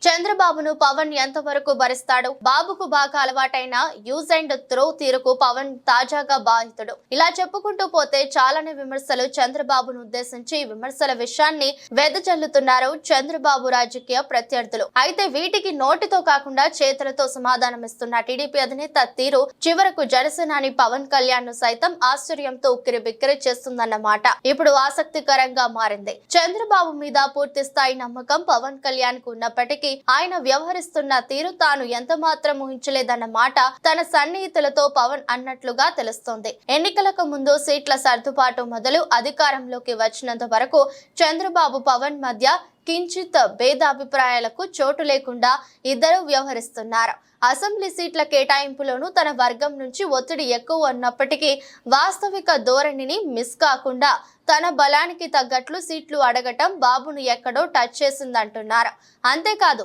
చంద్రబాబును పవన్ ఎంతవరకు భరిస్తాడు? బాబుకు బాగా అలవాటైన యూజ్ అండ్ త్రో తీరుకు పవన్ తాజాగా బాధితుడు. ఇలా చెప్పుకుంటూ పోతే చాలానే విమర్శలు చంద్రబాబును ఉద్దేశించి విమర్శల విషయాన్ని వెదజల్లుతున్నారు చంద్రబాబు రాజకీయ ప్రత్యర్థులు. అయితే వీటికి నోటితో కాకుండా చేతులతో సమాధానమిస్తున్న టీడీపీ అధినేత తీరు చివరకు జనసేనాని పవన్ కళ్యాణ్ ను సైతం ఆశ్చర్యంతో ఉక్కిరి బిక్కిరి చేస్తుందన్నమాట ఇప్పుడు ఆసక్తికరంగా మారింది. చంద్రబాబు మీద పూర్తి స్థాయి నమ్మకం పవన్ కళ్యాణ్ కు ఉన్నప్పటికీ ఆయన వ్యవహరిస్తున్న తీరు తాను ఎంత మాత్రం ఊహించలేదన్న మాట తన సన్నిహితులతో పవన్ అన్నట్లుగా తెలుస్తోంది. ఎన్నికలకు ముందు సీట్ల సర్దుబాటు మొదలు అధికారంలోకి వచ్చినంత వరకు చంద్రబాబు పవన్ మధ్య కించిత్ భేదాభిప్రాయాలకు చోటు లేకుండా ఇద్దరు వ్యవహరిస్తున్నారు. అసెంబ్లీ సీట్ల కేటాయింపులోనూ తన వర్గం నుంచి ఒత్తిడి ఎక్కువ ఉన్నప్పటికీ వాస్తవిక ధోరణిని మిస్ కాకుండా తన బలానికి తగ్గట్లు సీట్లు అడగటం బాబును ఎక్కడో టచ్ చేసిందంటున్నారు. అంతేకాదు